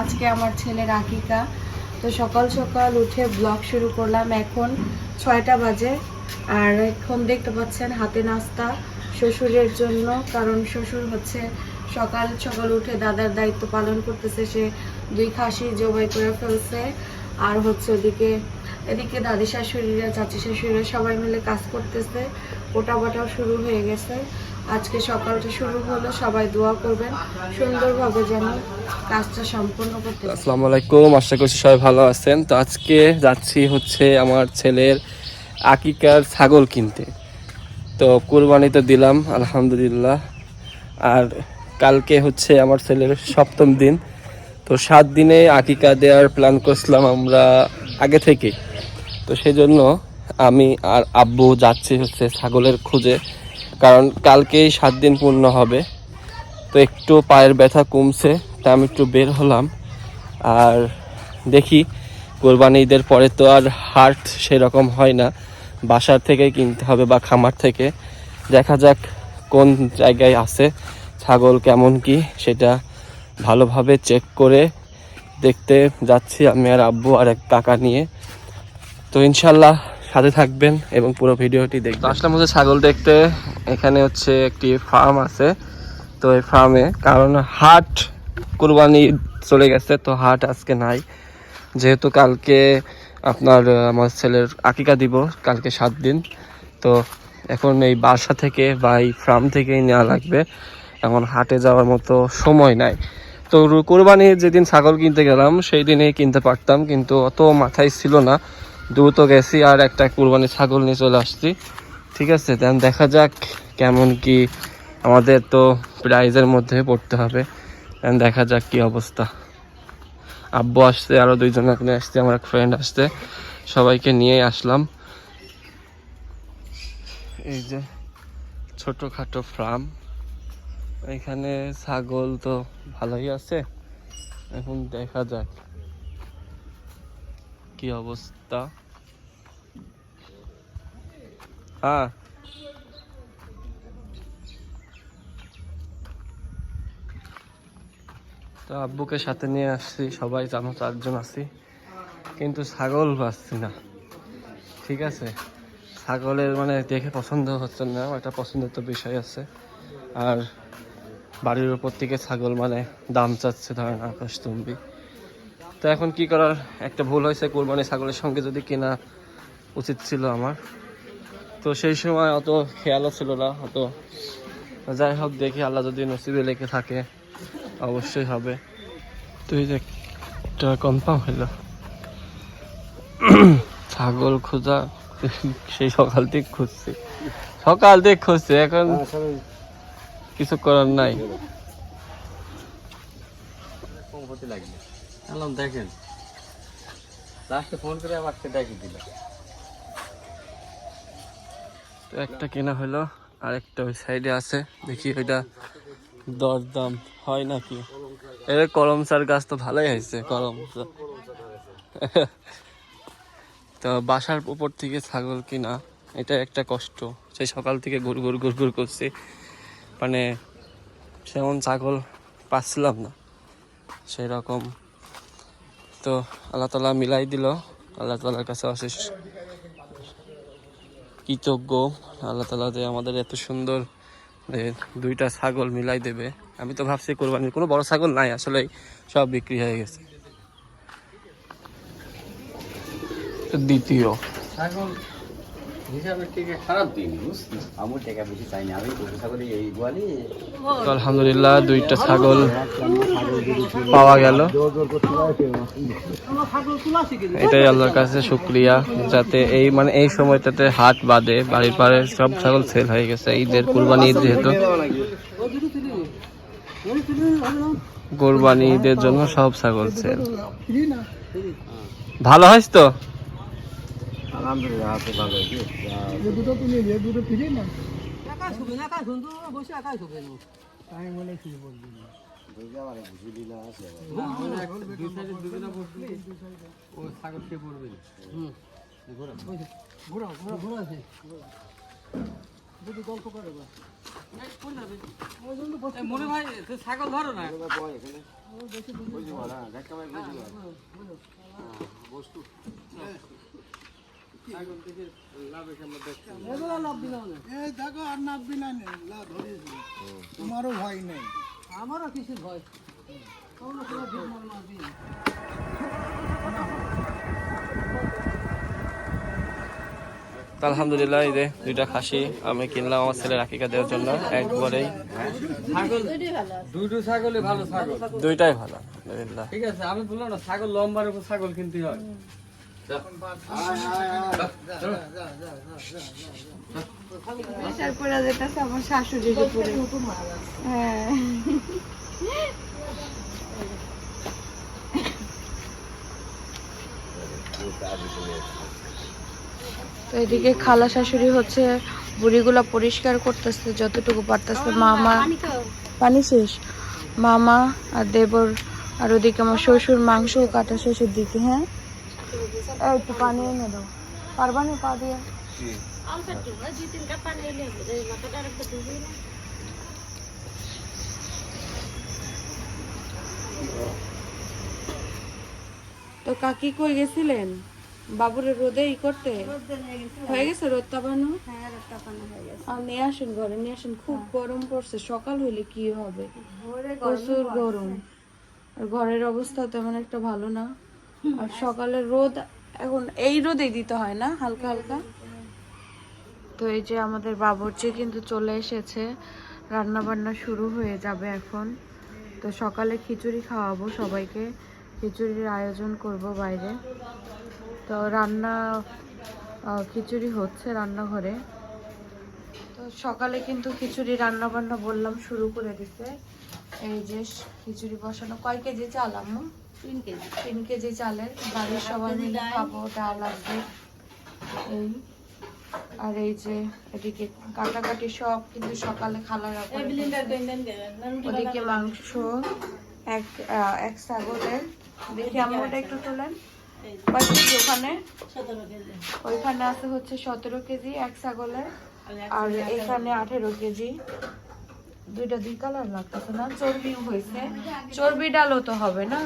আজকে আমার ছেলের আকিকা। তো সকাল সকাল উঠে ব্লগ শুরু করলাম। এখন 6টা বাজে। আর এখন দেখতে পাচ্ছেন হাতে নাস্তা শ্বশুরের জন্য, কারণ শ্বশুর হচ্ছে সকাল সকাল উঠে দাদার দায়িত্ব পালন করতেছে। সে 2 খাসি জবাই করে ফেলছে। আর হচ্ছে এদিকে দাদি শাশুড়িরা, চাচি শাশুড়িরা সবাই মিলে কাজ করতেছে। ওটা বাটাও শুরু হয়ে গেছে। আজকে সকালটা শুরু হলো, সবাই দোয়া করবেন সুন্দরভাবে যেন কাজটা সম্পূর্ণ করতে পারি। আসসালামু আলাইকুম, আশা করছি সবাই ভালো আছেন। তো আজকে যাচ্ছি হচ্ছে আমার ছেলের আকিকার ছাগল কিনতে। তো কুরবানি তো দিলাম আলহামদুলিল্লাহ। আর কালকে হচ্ছে আমার ছেলের 7ম দিন। তো 7 দিনে আকিকা দেওয়ার প্ল্যান করছিলাম আমরা আগে থেকে। তো সেজন্য আমি আর আব্বু যাচ্ছি হচ্ছে ছাগলের খোঁজে, কারণ কালকেই 7 দিন পূর্ণ হবে। তো একটু পায়ের ব্যথা কমছে, তা আমি একটু বের হলাম। আর দেখি কোরবানি ঈদের পরে তো আর হাট সেরকম হয় না, বাসার থেকে কিনতে হবে বা খামার থেকে। দেখা যাক কোন জায়গায় আছে ছাগল, কেমন কি সেটা ভালোভাবে চেক করে দেখতে যাচ্ছি আমি আর আব্বু আর এক কাকা নিয়ে। তো ইনশাল্লাহ সাথে থাকবেন এবং পুরো ভিডিওটি দেখবেন। আসলাম হচ্ছে ছাগল দেখতে। এখানে হচ্ছে একটি ফার্ম আছে। তো এই ফার্মে, কারণ হাট কুরবানি চলে গেছে, তো হাট আজকে নাই। যেহেতু কালকে আপনার আমার ছেলের আকিকা দিব, কালকে 7 দিন। তো এখন এই বাসা থেকে বা এই ফার্ম থেকেই নেওয়া লাগবে, এখন হাটে যাওয়ার মতো সময় নাই। তো কোরবানির যেদিন ছাগল কিনতে গেলাম সেই দিনেই কিনতে পারতাম, কিন্তু অত মাথায় ছিল না। দ্রুত গেছি আর একটা কোরবানির ছাগল নিয়ে চলে আসছি। ঠিক আছে, দেন দেখা যাক কেমন কি। আমাদের তো প্রাইজের মধ্যে পড়তে হবে, দেন দেখা যাক কি অবস্থা। আব্বু আসছে, আরো 2 জন এখানে আসছে, আমার এক ফ্রেন্ড আসছে, সবাইকে নিয়ে আসলাম। এই যে ছোটখাটো ফার্ম, এখানে ছাগল তো ভালোই আছে। এখন দেখা যাক কি অবস্থা। হ্যাঁ, তো আব্বুকে সাথে নিয়ে আসছি, সবাই জানো 4 জন আছি, কিন্তু ছাগল পাচ্ছি না। ঠিক আছে, ছাগলের মানে দেখে পছন্দ হচ্ছে না, একটা পছন্দের তো বিষয় আছে। আর বাড়ির উপর থেকে ছাগল মানে দাম চাচ্ছে ধরেন আকাশচুম্বী। তো এখন কি করার, একটা ভুল হয়েছে, কোরবানি ছাগলের সঙ্গে যদি কেনা উচিত ছিল আমার। তো সেই সময় অত খেয়ালও ছিল না অত। যাই হোক, দেখি আল্লাহ যদি নসিবে লেখে থাকে অবশ্যই হবে। তো এই যে একটা কনফার্ম হইলো ছাগল খোঁজা, সেই সকাল থেকে খুঁজছি, এখন কিছু করার নাই। দেখেন লাস্টে ফোন করে আবার দেখি দিল। তো একটা কেনা হলো, আরেকটা ওই সাইডে আছে, দেখি ওইটা দরদাম হয় নাকি। এর কলমচার গাছ তো ভালোই হয়েছে, কলমচা। তো বাসার উপর থেকে ছাগল কিনা এটা একটা কষ্ট। সেই সকাল থেকে ঘুর করছি, মানে সেমন ছাগল পাচ্ছিলাম না সেরকম। তো আল্লাহ তাআলা মিলাই দিল, আল্লাহ তাআলার কাছে অশেষ কৃতজ্ঞ। আল্লাহ তাআলা যে আমাদের এত সুন্দর 2টা ছাগল মিলাই দেবে। আমি তো ভাবছি কোরবানির কোনো বড় ছাগল নাই, আসলে সব বিক্রি হয়ে গেছে। দ্বিতীয় ছাগল হিসাবে থেকে খারাপ দিন, বুঝছি আমার টাকা বেশি চাই না, আমি গরু ছাগলই এই গোয়ালি। তো আলহামদুলিল্লাহ 2টা ছাগল পাওয়া গেল। এটাই আল্লাহর কাছে শুকরিয়া, যাতে এই মানে এই সময়টাতে হাট বাদে বাড়ির পারে সব ছাগল সেল হয়ে গেছে। ঈদের কুরবানি ঈদ, যেহেতু কুরবানি ঈদের জন্য সব ছাগল সেল। ভালো হয়েছে তো আলহামদুলিল্লাহ, আছে ভালো হয়েছে। মনে ভাই ছাগল ধরো না দেখো আর নাববি না তোমারও ভয় নেই। আমারও কিছু ভয় তো আলহামদুলিল্লাহ এই যে 2টা খাসি আমি কিনলাম আমার ছেলের আকিকা দেওয়ার জন্য, একবারেই ছাগল দুটো ছাগলে ভালো ছাগল 2টাই ভালো আলহামদুলিল্লাহ। ঠিক আছে আমি বললাম না ছাগল লম্বার উপর ছাগল কিনতে হয় প্রেশার পড়ে যেতেছে আমার শাশুড়ির উপরে। হ্যাঁ তো এদিকে খালা শাশুড়ি হচ্ছে বুড়িগুলা পরিষ্কার করতেছে যতটুকু পারতেছে। মামা পানি শেষ, মামা আর দেবর, আর ওদিকে আমার শ্বশুর মাংস কাটা শেষের দিকে। হ্যাঁ একটু পানি এনে দাও, পারবা না পা দিয়ে? তো কাকি কই গেছিলেন? বাবুরে রোদে ই করতে হয়ে গেছে, রোদ তাপানো। আর নিয়ে আসেন ঘরে, নিয়ে আসেন, খুব গরম পড়ছে। সকাল হইলে কি হবে, প্রচুর গরম। আর ঘরের অবস্থা তেমন একটা ভালো না। আর সকালে রোদ, এখন এই রোদেই দিতে হয় না, হালকা হালকা। তো এই যে আমাদের বাবুর্চি কিন্তু চলে এসেছে, রান্না বান্না শুরু হয়ে যাবে এখন। তো সকালে খিচুড়ি খাওয়াবো সবাইকে, খিচুড়ির আয়োজন করব বাইরে। তো রান্না খিচুড়ি হচ্ছে রান্নাঘরে। তো সকালে কিন্তু খিচুড়ি রান্না বান্না বললাম শুরু করে দিতে। এই যে খিচুড়ি বসানো। কয় কেজি চাল আম্মু? 3 কেজি চালের, বাড়ির সবাই মিলে খাবো, ডাল লাগবে এই। আর এই যে এদিকে কাটাকাটি সব কিন্তু সকালে খালা রাখবে। ওদিকে মাংস এক ছাগলের, দেখি আম্মুটা একটু তোলেন। কয় কেজি ওখানে? ওইখানে আছে হচ্ছে 17 কেজি এক ছাগলের, আর এখানে 18 কেজি। দুইটা 2 কালার লাগতেছে না, চর্বিও হয়েছে। চর্বি ডালও তো হবে না,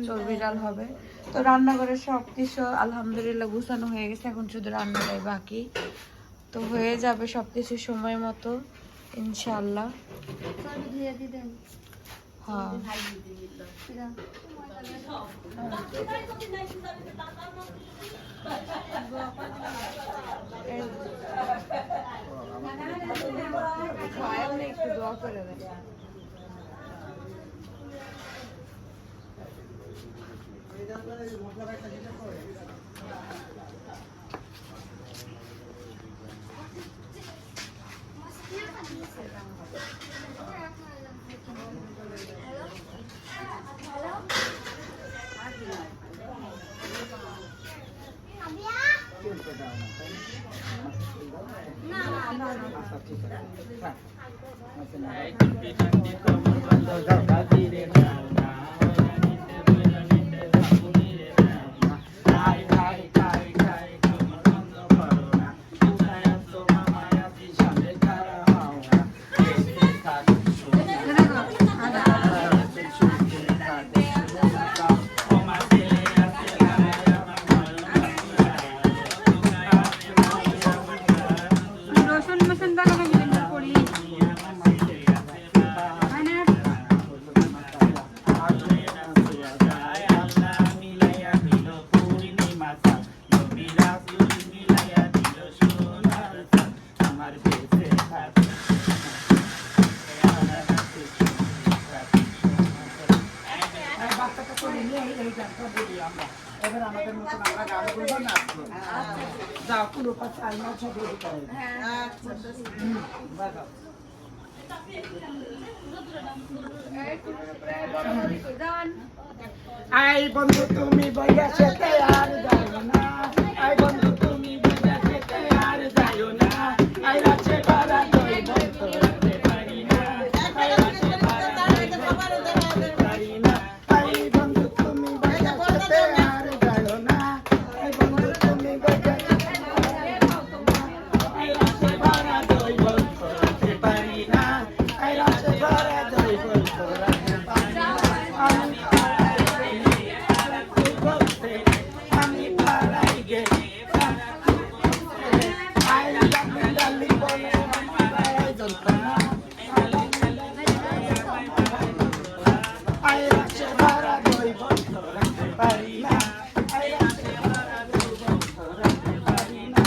চর্বি ডাল হবে। তো রান্নাঘরে সবকিছু আলহামদুলিল্লাহ গুছানো হয়ে গেছে, এখন শুধু রান্নাটাই বাকি। তো হয়ে যাবে সবকিছু সময় মতো ইনশাআল্লাহ। হ্যাঁ একটু দোয়া করে দেন। আই বন্ধু তুমি বইয়া সেতে আর যাইও না, আই বন্ধু তুমি বইয়া সেতে আর যাইও না, আই রাতে বারা কই বন্ধু রাতে পারি না, আই রাতে বারা কই বন্ধু রাতে পারি না, আই বন্ধু তুমি বইয়া সেতে আর যাইও না, আই বন্ধু তুমি বইয়া সেতে আর যাইও না, আই রাতে বারা কই বন্ধু দুই বন্ধ রাখতে পারি না আই রাতে বারা দুই বন্ধ রাখতে পারি না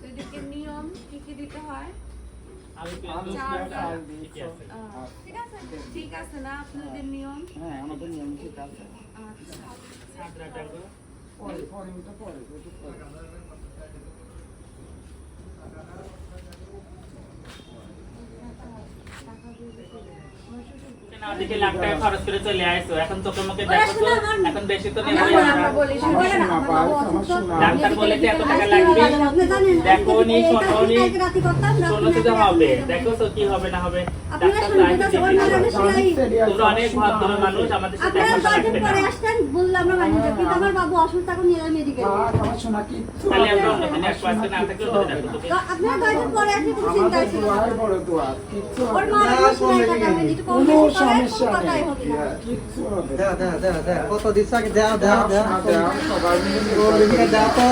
এদিকে নিয়ম কি কি দিতে হয় ঠিক আছে না আপনাদের নিয়ম? হ্যাঁ আমাদের নিয়ম ঠিক আছে আচ্ছা পরে পরে ওটা পরে দিকে লাখ টাকা খরচ করে চলে আসছো এখন তোকে মুখে দেখো তো এখন বেশি তো নেবো ডাক্তার বলে যে এত টাকা লাগবে দেখো নি শোনো নি শোনো তো হবে দেখো তো কি হবে না হবে ডাক্তার তোমরা অনেক ভদ্র মানুষ আমাদের সাথে দেখা করতে পরে আসতেন বললাম আমরা মানি না কিন্তু আমার বাবু অসুস্থ এখন নিয়ে মেডিকেল আমার শোনা কি তাহলে আমরা অন্য দিন এক পাশে না থাকলে তো দেখো তোকে আপনারা কয়দিন পরে আসলে কোনো চিন্তা ছিল না বড় দোয়া কিচ্ছু ওর মা অসুস্থ টাকা আমি যেটা কোনো সমস্যা কথাই নেই হবে না কিচ্ছু হবে কত দিচ্ছ দাও দাও দাও সবাই মিলে দাও তো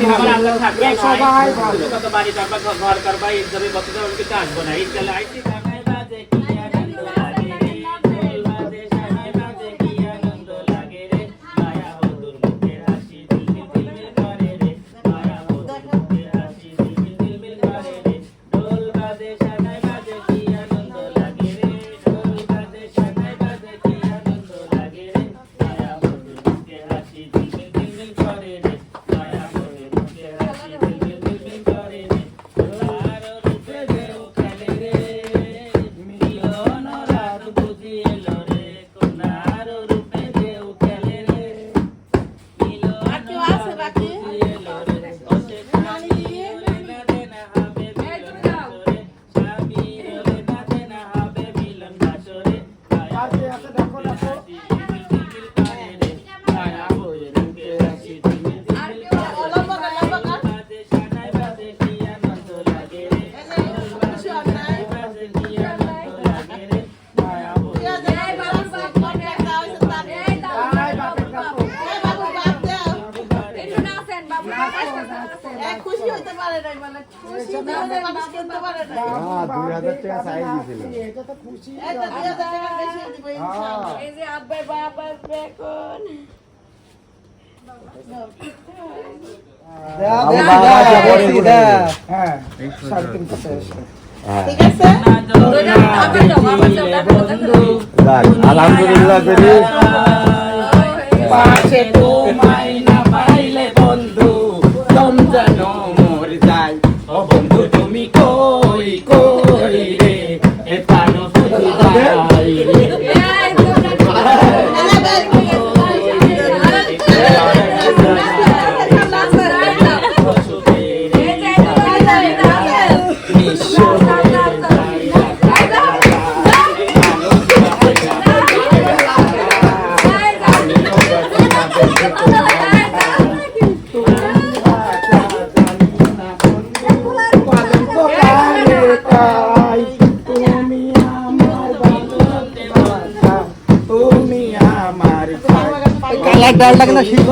আমার আল্লাহ থাকবে সবাই ভালো কত বাড়ি করবা ঘর করবা এই জমি বছর আমি কিছু আসবো না এই চলে আইছি কানাই বাজে কি আনন্দ লাগে রে ঢোল বাজে সানাই বাজে কি আনন্দ লাগে রে মায়া বন্ধুর মুখের হাসি ঝিলমিল ঝিলমিল করে রে মায়া বন্ধুর মুখের হাসি ঝিলমিল ঝিলমিল করে রে ঢোল বাজে সানাই বাজে কি আনন্দ লাগে রে ঢোল বাজে সানাই বাজে কি আনন্দ লাগে রে মায়া বন্ধুর মুখের হাসি ঝিলমিল ঝিলমিল করে রে মায়া বন্ধুর মুখের হাসি ঝিলমিল ঝিলমিল করে রে আর রূপে দেও খেলে রে মিলন রাত বুঝি এলো রে কোনার রূপে দেও খেলে রে মিলন রাত বুঝি এলো রে ওসে খালি না দেনা হবে মিলন বাসরে স্বামী রে না দেনা হবে মিলন বাসরে কাজে আছে দেখো দেখো খুশি হইতে পারে নাই মানে খুশি মানুষ করতে পারে না 2000 টাকা চাই দিছিল এটা তো খুশি এটা 2000 টাকা বেশি দিব ইনশাআল্লাহ এই যে আব্বা বাবা বেকন হ্যাঁ 3.5 শেষ ঠিক আছে আলহামদুলিল্লাহ করি পাশে তোমায় না পাইলে বন্ধু দম যেন মর যায় ও বন্ধু তুমি কই কই রে এ পানো ফুটি যাই রে ডালটা কিনা শীত